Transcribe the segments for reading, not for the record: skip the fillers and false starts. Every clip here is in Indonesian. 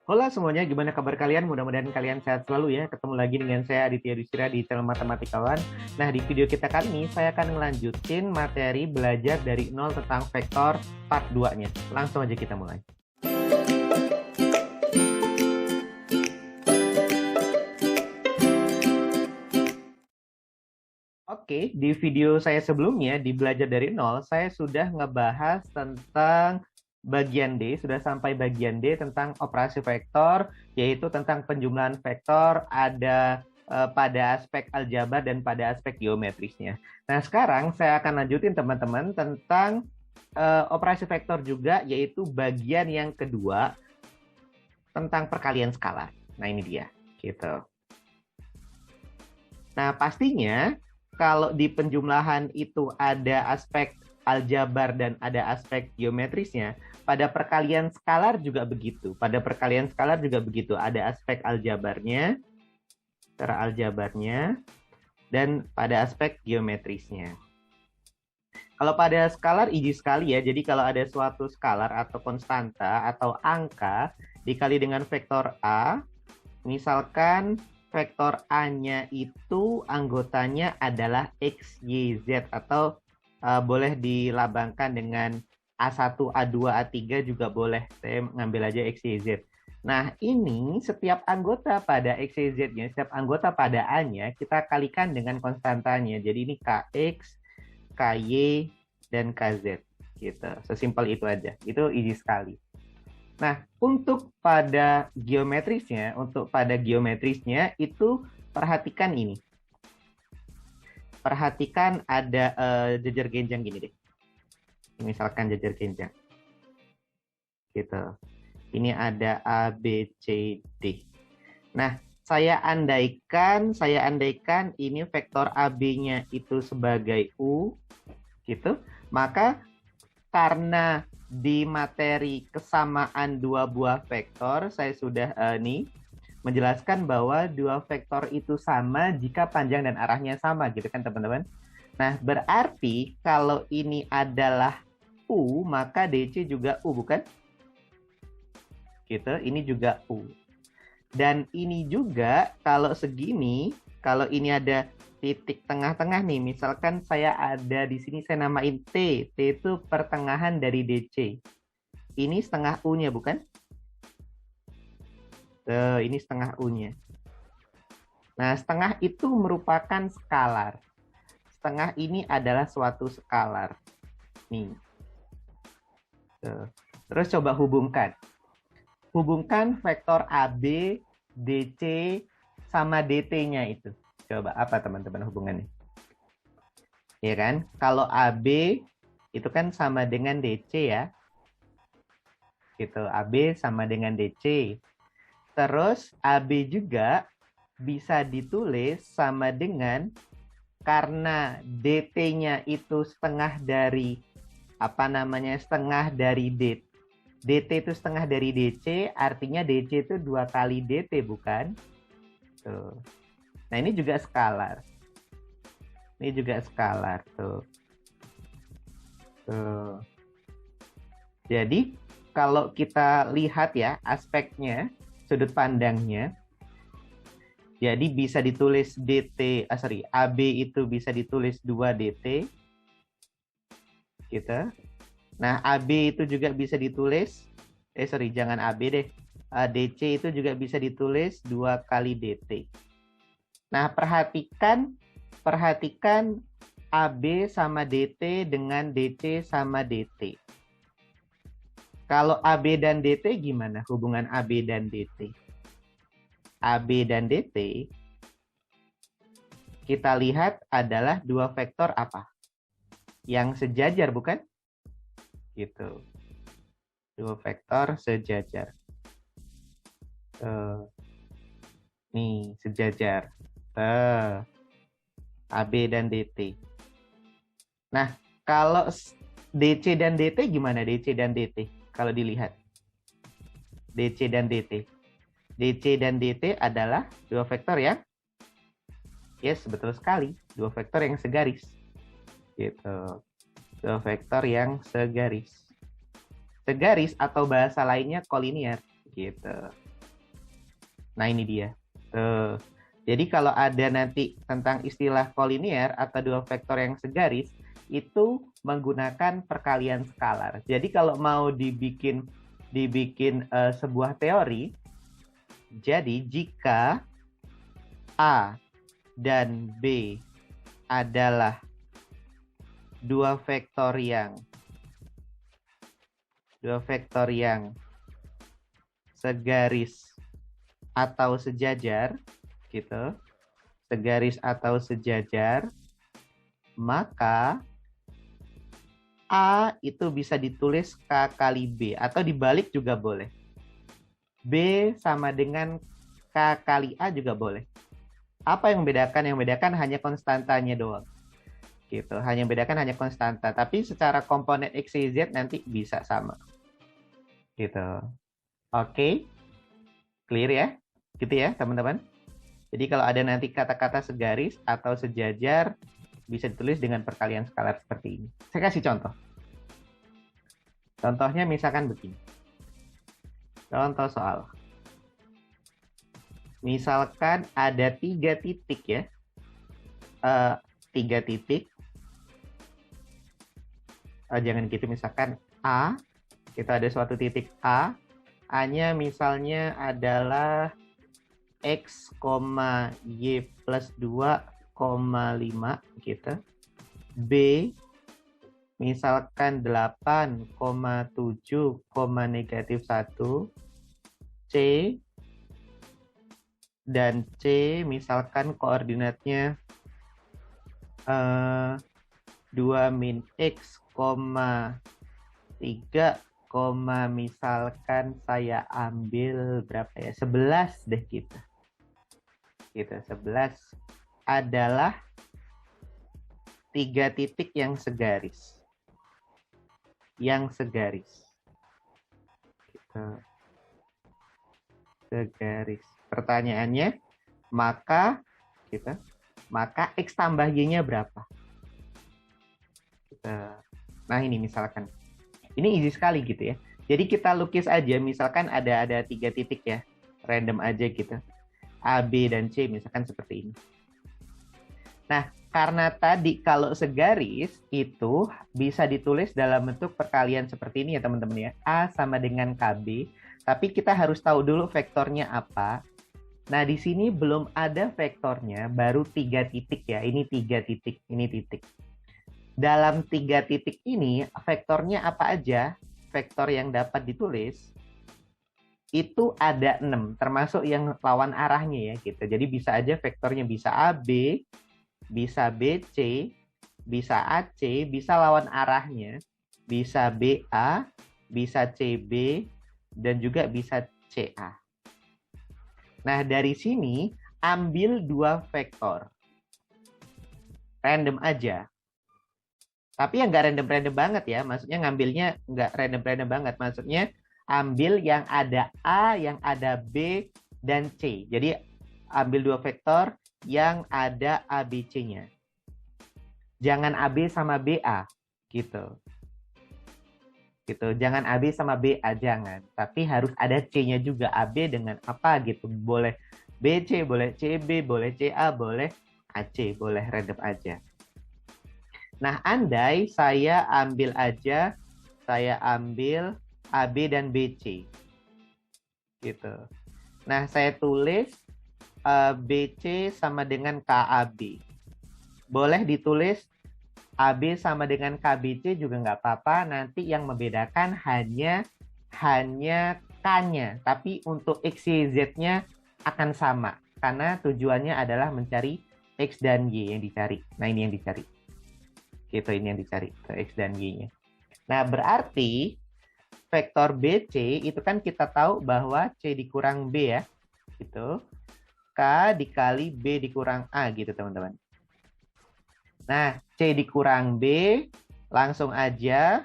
Halo semuanya, gimana kabar kalian? Mudah-mudahan kalian sehat selalu ya. Ketemu lagi dengan saya Aditya Yudhistira di channel Matematikawan. Nah, di video kita kali ini saya akan ngelanjutin materi belajar dari nol tentang vektor part 2-nya. Langsung aja kita mulai. Oke, di video saya sebelumnya di belajar dari nol, saya sudah ngebahas tentang bagian D, sudah sampai bagian D tentang operasi vektor, yaitu tentang penjumlahan vektor ada pada aspek aljabar dan pada aspek geometrisnya. Nah, sekarang saya akan lanjutin teman-teman tentang operasi vektor juga, yaitu bagian yang kedua tentang perkalian skalar. Nah, ini dia, gitu. Nah, pastinya kalau di penjumlahan itu ada aspek aljabar dan ada aspek geometrisnya, pada perkalian skalar juga begitu. Pada perkalian skalar juga begitu. Ada aspek aljabarnya, cara aljabarnya, dan pada aspek geometrisnya. Kalau pada skalar easy sekali ya. Jadi kalau ada suatu skalar atau konstanta atau angka dikali dengan vektor A, misalkan vektor A-nya itu anggotanya adalah X, Y, Z atau boleh dilabangkan dengan A1, A2, A3 juga boleh. Saya ngambil aja X, Y, Z. Nah, ini setiap anggota pada X, Y, Z-nya, setiap anggota pada A-nya, kita kalikan dengan konstantanya. Jadi ini Kx, Ky, dan Kz. Gitu. Sesimpel itu aja. Itu easy sekali. Nah, untuk pada geometrisnya itu perhatikan ini. Perhatikan ada jejer genjang gini deh. Misalkan jejer genjang. Gitu. Ini ada A, B, C, D. Nah, saya andaikan ini vektor AB-nya itu sebagai U, gitu. Maka karena di materi kesamaan dua buah vektor, saya sudah menjelaskan bahwa dua vektor itu sama jika panjang dan arahnya sama, gitu kan teman-teman. Nah, berarti kalau ini adalah U, maka DC juga U, bukan? Gitu, ini juga U. Dan ini juga kalau segini, kalau ini ada titik tengah-tengah nih, misalkan saya ada di sini, saya namain T. T itu pertengahan dari DC. Ini setengah U-nya, bukan? Ini setengah U-nya. Nah, setengah itu merupakan skalar. Setengah ini adalah suatu skalar. Nih. Terus coba hubungkan. Hubungkan vektor AB, DC, sama DT-nya itu. Coba apa teman-teman hubungannya? Ya kan? Kalau AB itu kan sama dengan DC ya. Gitu. AB sama dengan DC. Terus AB juga bisa ditulis sama dengan, karena DT-nya itu setengah dari setengah dari DT. DT itu setengah dari DC, artinya DC itu 2 kali DT, bukan? Tuh. Nah, ini juga skalar. Ini juga skalar, tuh. Tuh. Jadi, kalau kita lihat ya aspeknya, sudut pandangnya, jadi bisa ditulis AB itu bisa ditulis 2 DT. Gitu. Nah, AB itu juga bisa ditulis, jangan AB deh. DC itu juga bisa ditulis 2 kali DT. Nah, perhatikan AB sama DT dengan DC sama DT. Kalau AB dan DT gimana hubungan AB dan DT? AB dan DT kita lihat adalah dua vektor apa? Yang sejajar, bukan? Gitu. Dua vektor sejajar. Nih, sejajar. AB dan DT. Nah, kalau DC dan DT gimana? DC dan DT kalau dilihat. DC dan DT. DC dan DT adalah dua vektor yang, yes, betul sekali. Dua vektor yang segaris. Gitu. Dua vektor yang segaris. Segaris atau bahasa lainnya kolinier. Gitu. Nah, ini dia. Tuh. Jadi kalau ada nanti tentang istilah kolinier atau dua vektor yang segaris, itu menggunakan perkalian skalar. Jadi kalau mau dibikin sebuah teori, jadi jika A dan B adalah dua vektor yang segaris atau sejajar, gitu, segaris atau sejajar, maka A itu bisa ditulis K kali B, atau dibalik juga boleh. B sama dengan K kali A juga boleh. Apa yang membedakan? Yang membedakan hanya konstantanya doang. Gitu, hanya membedakan hanya konstanta. Tapi secara komponen X, Y, Z nanti bisa sama. Gitu. Oke? Clear ya? Gitu ya, teman-teman? Jadi kalau ada nanti kata-kata segaris atau sejajar, bisa ditulis dengan perkalian skalar seperti ini. Saya kasih contoh. Contohnya misalkan begini. Contoh soal. Misalkan ada 3 titik ya. 3 titik. Jangan gitu, misalkan A. Kita ada suatu titik A. A-nya misalnya adalah X, Y plus 2,5 gitu. B misalkan 8,7, negatif 1. C dan C misalkan koordinatnya 2 min X, 3, misalkan saya ambil berapa ya? 11 deh kita. Gitu, 11 adalah 3 titik yang segaris. Gitu. Segaris. Pertanyaannya, maka X tambah Y-nya berapa? Nah, ini misalkan. Ini easy sekali gitu ya. Jadi kita lukis aja, misalkan ada 3 titik ya. Random aja gitu. A, B, dan C misalkan seperti ini. Nah, karena tadi kalau segaris itu bisa ditulis dalam bentuk perkalian seperti ini ya teman-teman ya. A sama dengan KB, tapi kita harus tahu dulu vektornya apa. Nah, di sini belum ada vektornya, baru 3 titik ya. Ini 3 titik, ini titik. Dalam 3 titik ini, vektornya apa aja? Vektor yang dapat ditulis itu ada 6, termasuk yang lawan arahnya ya gitu. Jadi bisa aja vektornya bisa AB, bisa BC, bisa AC, bisa lawan arahnya, bisa BA, bisa CB, dan juga bisa CA. Nah, dari sini ambil 2 vektor. Random aja. Tapi yang nggak random-random banget ya. Maksudnya ngambilnya nggak random-random banget. Maksudnya ambil yang ada A, yang ada B, dan C. Jadi ambil 2 vektor yang ada A, B, C-nya. Jangan AB sama BA, gitu. Jangan AB sama BA, jangan. Tapi harus ada C-nya juga. AB dengan apa gitu. Boleh BC, boleh CB, boleh CA, boleh AC, boleh random aja. Nah, andai saya ambil AB dan BC. Gitu. Nah, saya tulis BC sama dengan KAB. Boleh ditulis AB sama dengan KBC juga nggak apa-apa. Nanti yang membedakan hanya K-nya. Tapi untuk X, Y, Z-nya akan sama. Karena tujuannya adalah mencari X dan Y yang dicari. Nah, ini yang dicari. Gitu, ini yang dicari, X dan Y-nya. Nah, berarti vektor BC itu kan kita tahu bahwa C dikurang B ya. Gitu. K dikali B dikurang A gitu, teman-teman. Nah, C dikurang B, langsung aja.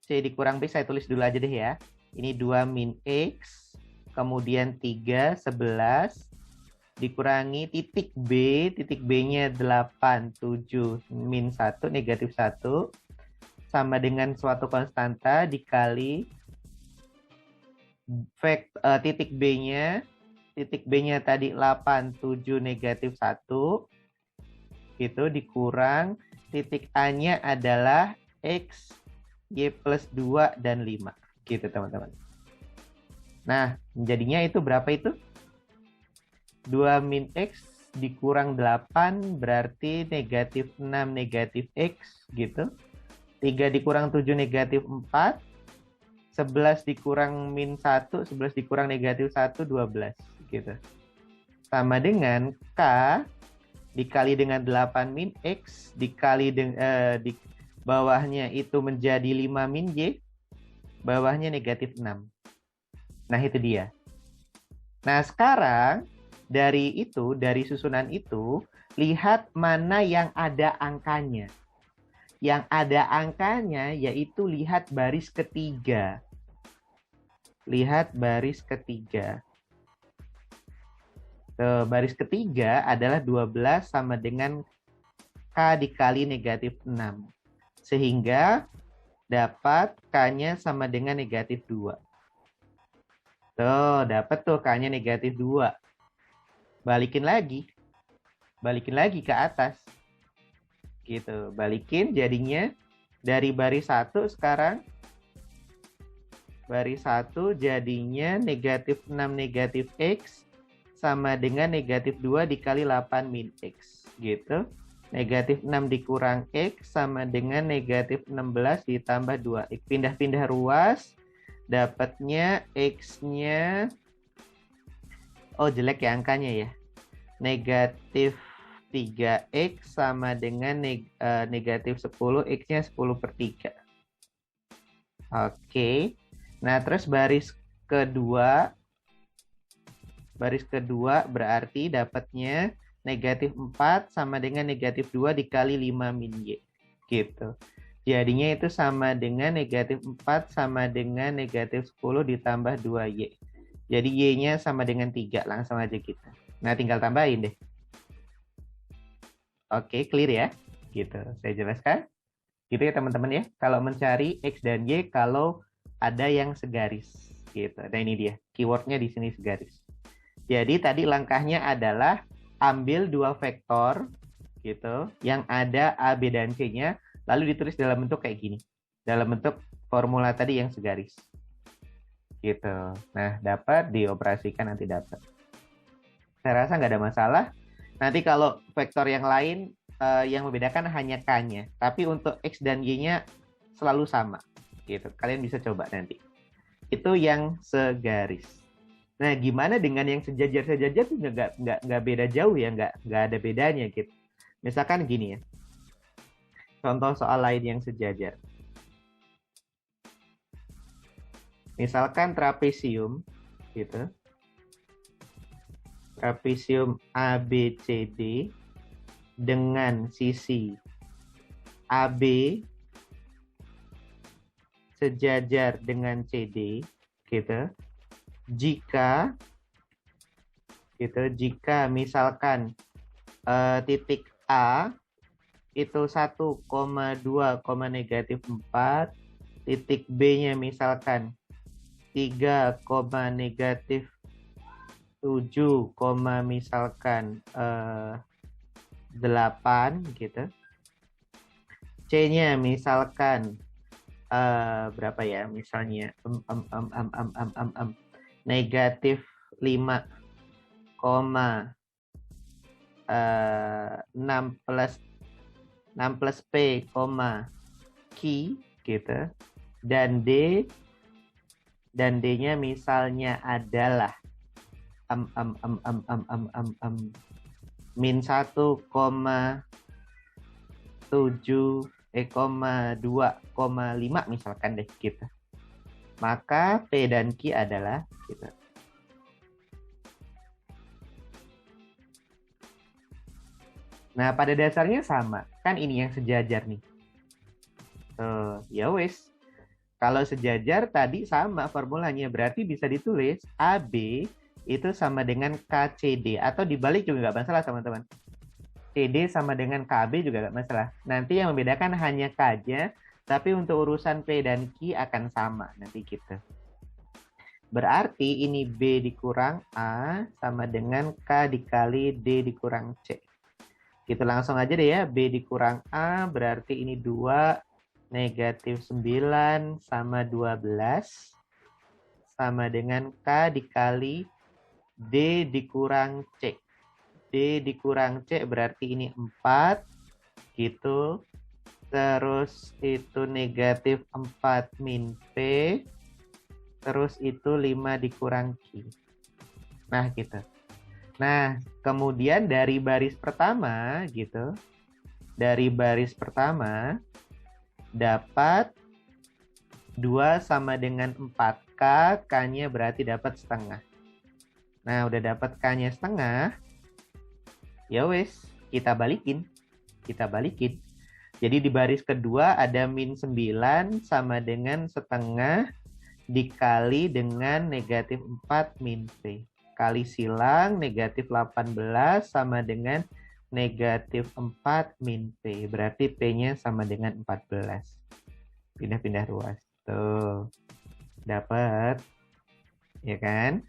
C dikurang B, saya tulis dulu aja deh ya. Ini 2 min X, kemudian 3, 11, dikurangi titik B-nya 8, 7, min 1, negatif 1, sama dengan suatu konstanta dikali titik B-nya titik B-nya tadi 8, 7, negatif 1, gitu, dikurang titik A-nya adalah X, Y plus 2, dan 5. Gitu, teman-teman. Nah, jadinya itu berapa itu? 2 min X dikurang 8 berarti negatif 6 negatif X, gitu. 3 dikurang 7 negatif 4. 11 dikurang min 1, 11 dikurang negatif 1, 12. Gitu. Sama dengan K dikali dengan 8 min X dikali dengan di bawahnya itu menjadi 5 min Y, bawahnya negatif 6. Nah, itu dia. Nah, sekarang dari susunan itu, lihat mana yang ada angkanya. Yang ada angkanya yaitu lihat baris ketiga. Lihat baris ketiga. Baris ketiga adalah 12 sama dengan K dikali negatif 6. Sehingga dapat K-nya sama dengan negatif 2. Tuh, dapat tuh K-nya negatif 2. Balikin lagi ke atas. Gitu, balikin jadinya dari baris 1 sekarang. Baris 1 jadinya negatif 6 negatif X sama dengan negatif 2 dikali 8 min X. Gitu. Negatif 6 dikurang X sama dengan negatif 16 ditambah 2X. Pindah-pindah ruas. Dapatnya X-nya. Oh, jelek ya angkanya ya. Negatif 3X sama dengan negatif 10, X-nya 10 per 3. Oke. Nah, terus baris kedua berarti dapatnya negatif 4 sama dengan negatif 2 dikali 5 min Y. Gitu. Jadinya itu sama dengan negatif 4 sama dengan negatif 10 ditambah 2Y. Jadi Y-nya sama dengan 3. Langsung aja kita. Nah, tinggal tambahin deh. Oke, clear ya? Gitu. Saya jelaskan. Gitu ya teman-teman ya. Kalau mencari X dan Y kalau ada yang segaris. Gitu. Nah, ini dia. Keywordnya di sini segaris. Jadi tadi langkahnya adalah ambil dua vektor gitu yang ada A, B, dan C-nya lalu ditulis dalam bentuk kayak gini. Dalam bentuk formula tadi yang segaris. Gitu. Nah, dapat dioperasikan nanti dapat. Saya rasa nggak ada masalah. Nanti kalau vektor yang lain yang membedakan hanya K-nya. Tapi untuk X dan Y-nya selalu sama. Gitu. Kalian bisa coba nanti. Itu yang segaris. Nah, gimana dengan yang sejajar-sejajar itu nggak beda jauh ya, nggak ada bedanya gitu. Misalkan gini ya. Contoh soal lain yang sejajar. Misalkan trapesium gitu. Trapesium ABCD dengan sisi AB sejajar dengan CD gitu. Jika misalkan titik A itu 1,2, negatif 4, titik B-nya misalkan 3, negatif 7, misalkan 8 gitu. C-nya misalkan berapa ya misalnya negatif 5, 6 plus P, Q gitu. Dan D-nya misalnya adalah min 1,7 2,5 misalkan deh gitu. Maka P dan Q adalah gitu. Nah, pada dasarnya sama. Kan ini yang sejajar nih. Ya wes. Kalau sejajar tadi sama formulanya. Berarti bisa ditulis AB itu sama dengan KCD. Atau dibalik juga nggak masalah, teman-teman. CD sama dengan KB juga nggak masalah. Nanti yang membedakan hanya K-nya. Tapi untuk urusan P dan Q akan sama nanti gitu. Berarti ini B dikurang A sama dengan K dikali D dikurang C. Gitu langsung aja deh ya. B dikurang A berarti ini 2 negatif 9 sama 12 sama dengan K dikali D dikurang C. D dikurang C berarti ini 4 gitu. Terus itu negatif 4 min P. Terus itu 5 dikurang Q. Nah, gitu. Nah, kemudian dari baris pertama gitu. Dari baris pertama dapat 2 sama dengan 4K, K-nya berarti dapat setengah. Nah, udah dapat K-nya setengah. Ya wes, kita balikin. Kita balikin. Jadi di baris kedua ada min 9 sama dengan setengah dikali dengan negatif 4 min P. Kali silang negatif 18 sama dengan negatif 4 min P. Berarti P-nya sama dengan 14. Pindah-pindah ruas. Tuh. Dapat. Ya kan?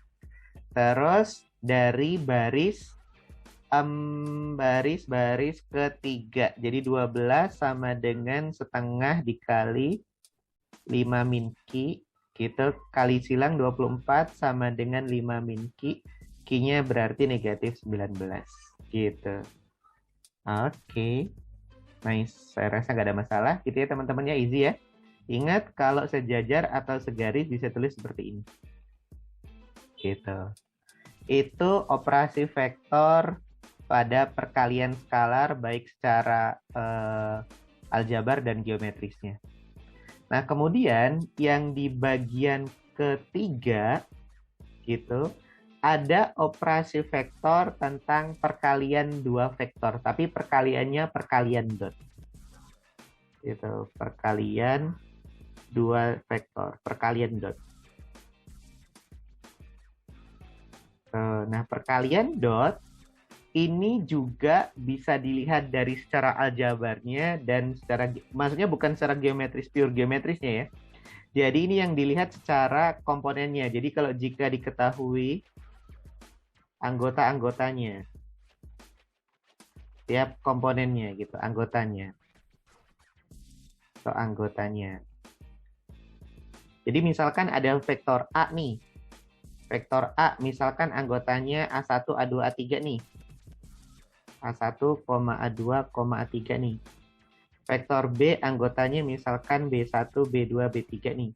Terus dari baris ketiga. Jadi 12 sama dengan setengah dikali 5 min Q. Gitu. Kali silang 24 sama dengan 5 min Q. Q-nya berarti negatif 19. Gitu. Oke. Nice. Saya rasa nggak ada masalah. Gitu ya teman-teman ya. Easy ya. Ingat kalau sejajar atau segaris bisa tulis seperti ini. Gitu. Itu operasi vektor pada perkalian skalar baik secara aljabar dan geometrisnya. Nah, kemudian yang di bagian ketiga gitu ada operasi vektor tentang perkalian dua vektor, tapi perkaliannya perkalian dot. Gitu, perkalian dua vektor, perkalian dot. Nah, perkalian dot ini juga bisa dilihat dari secara aljabarnya dan secara, maksudnya bukan secara geometris, pure geometrisnya ya. Jadi ini yang dilihat secara komponennya. Jadi kalau jika diketahui anggota-anggotanya, tiap komponennya gitu, anggotanya. So, anggotanya. Jadi misalkan ada vektor A nih. Vektor A misalkan anggotanya A1, A2, A3 nih. A1, A2, A3 nih. Vektor B anggotanya misalkan B1, B2, B3 nih.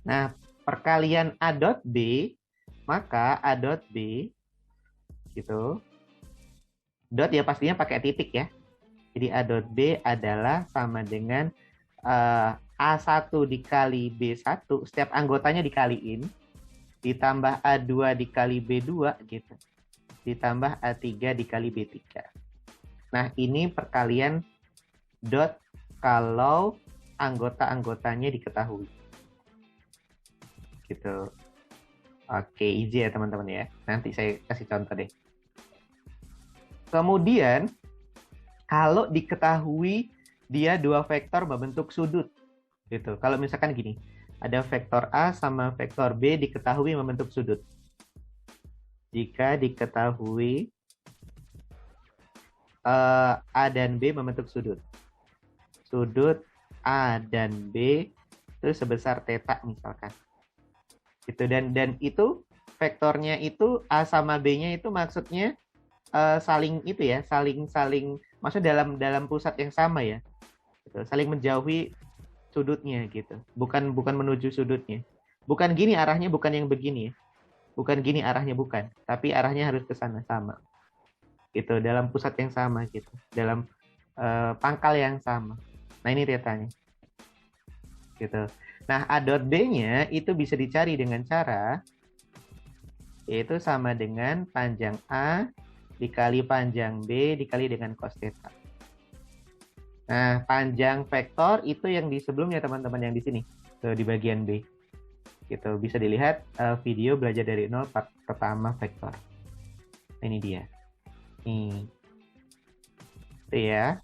Nah, perkalian A dot B, maka A dot B, gitu. Dot ya pastinya pakai titik ya. Jadi A dot B adalah sama dengan A1 dikali B1, setiap anggotanya dikaliin, ditambah A2 dikali B2, gitu. Ditambah A3 dikali B3. Nah, ini perkalian dot kalau anggota-anggotanya diketahui. Gitu. Oke, easy ya teman-teman ya. Nanti saya kasih contoh deh. Kemudian, kalau diketahui dia dua vektor membentuk sudut. Gitu. Kalau misalkan gini, ada vektor A sama vektor B diketahui membentuk sudut. Jika diketahui A dan B membentuk sudut. Sudut A dan B itu sebesar theta misalkan. Gitu. Dan itu vektornya itu A sama B-nya itu maksudnya saling itu ya, saling maksudnya dalam pusat yang sama ya. Gitu. Saling menjauhi sudutnya gitu. Bukan menuju sudutnya. Bukan gini arahnya, bukan yang begini ya. Bukan gini arahnya, bukan. Tapi arahnya harus ke sana sama. Gitu, dalam pusat yang sama gitu, dalam pangkal yang sama. Nah, ini tetanya. Gitu. Nah, A dot B-nya itu bisa dicari dengan cara yaitu sama dengan panjang A dikali panjang B dikali dengan cos theta. Nah, panjang vektor itu yang di sebelumnya teman-teman, yang di sini. Tuh, di bagian B. Gitu, bisa dilihat video belajar dari nol part pertama vektor. Ini dia. Nih. Itu ya.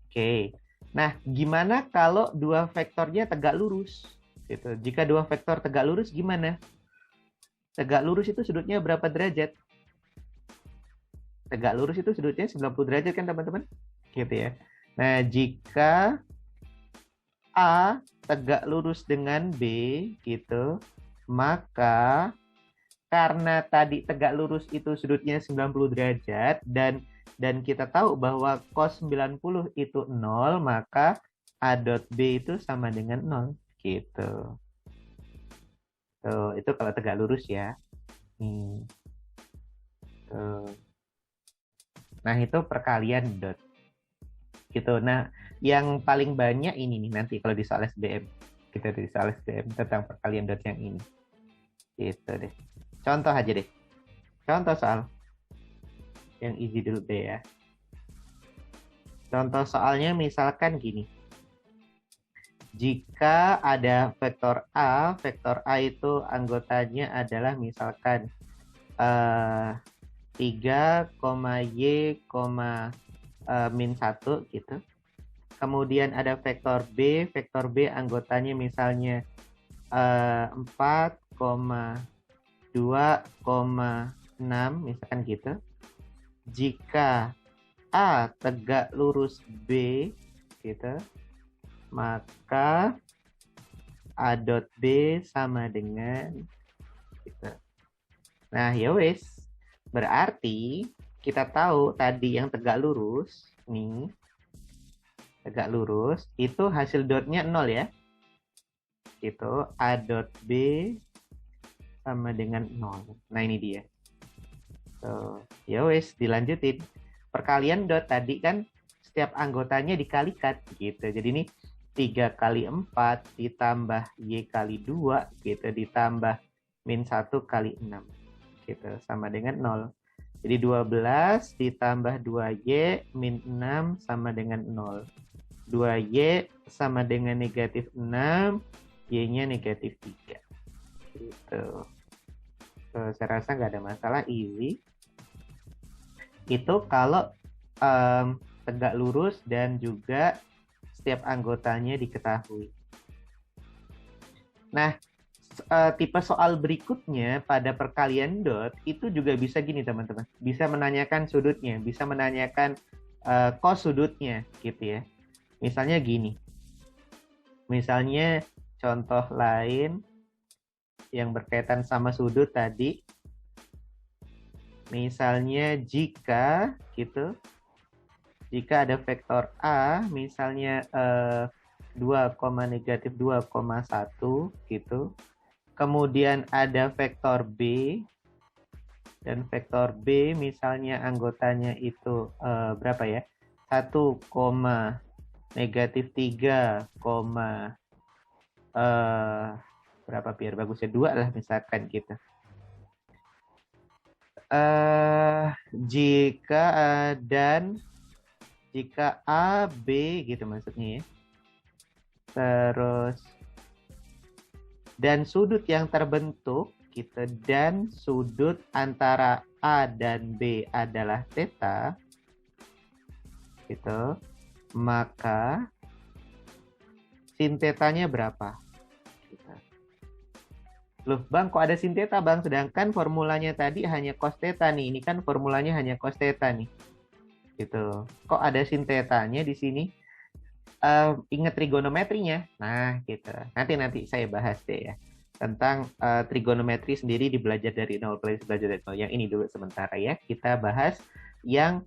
Oke. Nah, gimana kalau dua vektornya tegak lurus? Gitu. Jika dua vektor tegak lurus gimana? Tegak lurus itu sudutnya berapa derajat? Tegak lurus itu sudutnya 90 derajat kan teman-teman? Gitu ya. Nah, jika A tegak lurus dengan B gitu, maka karena tadi tegak lurus itu sudutnya 90 derajat dan kita tahu bahwa cos 90 itu 0, maka A dot B itu sama dengan 0 gitu. Tuh, itu kalau tegak lurus ya. Tuh. Nah, itu perkalian dot. Gitu. Nah, yang paling banyak ini nih nanti kalau di soal SBM. Kita di soal SBM tentang perkalian dot yang ini. Gitu deh. Contoh aja deh. Contoh soal. Yang easy dulu deh ya. Contoh soalnya misalkan gini. Jika ada vektor A itu anggotanya adalah misalkan 3, Y, min 1 gitu. Kemudian ada vektor B anggotanya misalnya 4, 2,6 misalkan gitu. Jika A tegak lurus B gitu, maka A dot B sama dengan gitu. Nah, ya wes. Berarti kita tahu tadi yang tegak lurus nih, tegak lurus itu hasil dotnya 0 ya. Gitu, A dot B sama dengan 0. Nah, ini dia. So, ya wes, dilanjutin. Perkalian dot tadi kan setiap anggotanya dikalikan gitu. Jadi ini 3 kali 4 ditambah Y kali 2 gitu, ditambah min 1 kali 6 gitu, sama dengan 0. Jadi 12 ditambah 2Y min 6 sama dengan 0. 2Y sama dengan negatif 6, Y-nya negatif 3. Gitu. So, saya rasa nggak ada masalah, easy. Itu kalau tegak lurus dan juga setiap anggotanya diketahui. Nah, tipe soal berikutnya pada perkalian dot itu juga bisa gini teman-teman. Bisa menanyakan sudutnya, bisa menanyakan cos sudutnya gitu ya. Misalnya gini. Misalnya contoh lain yang berkaitan sama sudut tadi. Misalnya jika gitu, jika ada vektor A misalnya 2, negatif 2,1 gitu. Kemudian ada vektor B dan vektor B misalnya anggotanya itu berapa ya? 1, negatif 3, berapa biar bagusnya 2 lah misalkan gitu. Jika A, B gitu maksudnya ya. Terus dan sudut yang terbentuk gitu, dan sudut antara A dan B adalah theta gitu, maka sin tetanya berapa? Loh bang, kok ada sin theta bang? Sedangkan formulanya tadi hanya cos theta nih. Ini kan formulanya hanya cos theta nih. Gitu. Kok ada sin tetanya di sini? Ingat trigonometrinya. Nah, gitu. Nanti saya bahas deh ya. Tentang trigonometri sendiri belajar dari nol, belajar dari nol. Yang ini dulu sementara ya. Kita bahas yang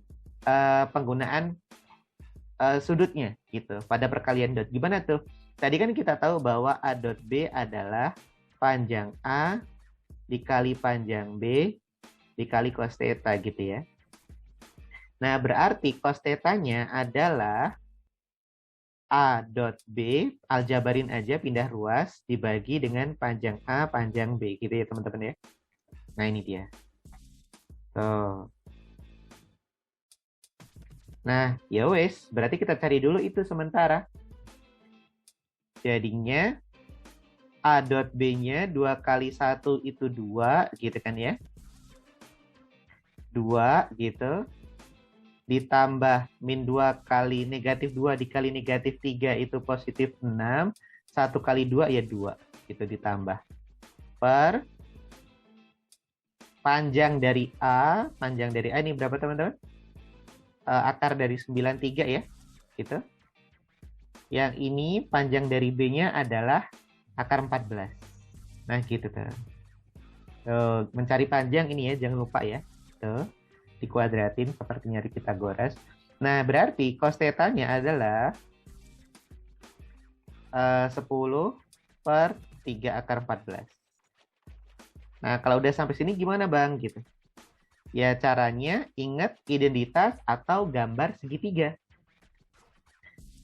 penggunaan sudutnya gitu pada perkalian dot. Gimana tuh? Tadi kan kita tahu bahwa A dot B adalah panjang A dikali panjang B dikali cos theta gitu ya. Nah, berarti cos theta-nya adalah A dot B, aljabarin aja pindah ruas, dibagi dengan panjang A, panjang B. Gitu ya teman-teman ya. Nah, ini dia. Tuh. Nah, ya wes, berarti kita cari dulu itu sementara. Jadinya A dot B-nya 2 kali 1 itu 2, gitu kan ya. 2 gitu. Ditambah min 2 kali negatif 2 dikali negatif 3 itu positif 6. 1 kali 2 ya 2. Itu ditambah per panjang dari A ini berapa teman-teman? Akar dari 93 ya, gitu. Yang ini panjang dari B-nya adalah akar 14. Nah, gitu teman. Mencari panjang ini ya, jangan lupa ya. Tuh, dikuadratin seperti nyari Pitagoras. Nah, berarti cos theta-nya adalah 10 per 3 akar 14. Nah, kalau udah sampai sini gimana Bang? Gitu. Ya, caranya ingat identitas atau gambar segitiga.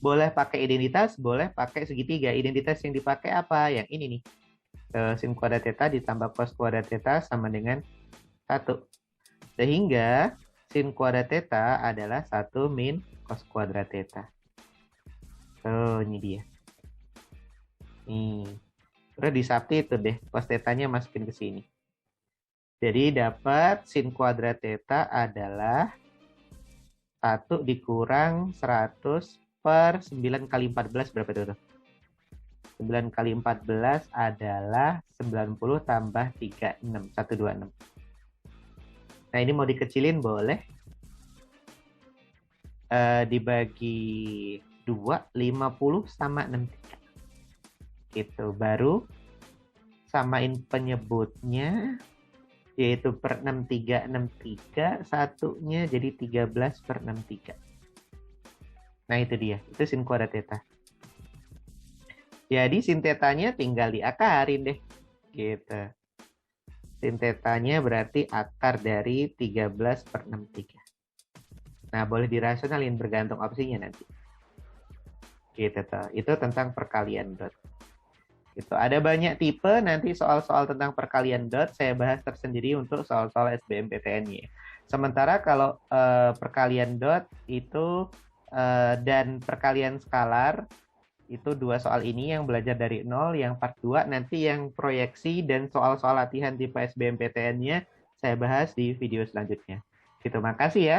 Boleh pakai identitas, boleh pakai segitiga. Identitas yang dipakai apa? Yang ini nih. Sin kuadrat theta ditambah cos kuadrat theta sama dengan 1. Sehingga sin kuadrat theta adalah 1 min cos kuadrat theta. Ini dia. Nih. Terus disapti itu deh, cos theta-nya masukin ke sini. Jadi dapat sin kuadrat theta adalah 1 dikurang 100 per 9 kali 14 berapa itu? 9 kali 14 adalah 90 tambah 36, 126. Nah ini mau dikecilin boleh. Dibagi 2, 50 sama 63. Gitu, baru samain penyebutnya, yaitu per 63, satunya jadi 13 per 63. Nah itu dia, itu sin kuadrat theta. Jadi sin theta-nya tinggal diakarin deh. Gitu. Sin theta-nya berarti akar dari 13 per 63. Nah boleh dirasionalin bergantung opsinya nanti. Gitu tuh. Itu tentang perkalian dot. Itu ada banyak tipe, nanti soal-soal tentang perkalian dot saya bahas tersendiri untuk soal-soal SBMPTN-nya. Sementara kalau perkalian dot itu dan perkalian skalar itu 2 soal ini yang belajar dari nol, yang part 2 nanti yang proyeksi dan soal-soal latihan tipe SBMPTN-nya saya bahas di video selanjutnya. Gitu, makasih ya.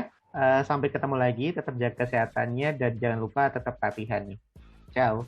Sampai ketemu lagi, tetap jaga kesehatannya dan jangan lupa tetap latihan nih. Ciao.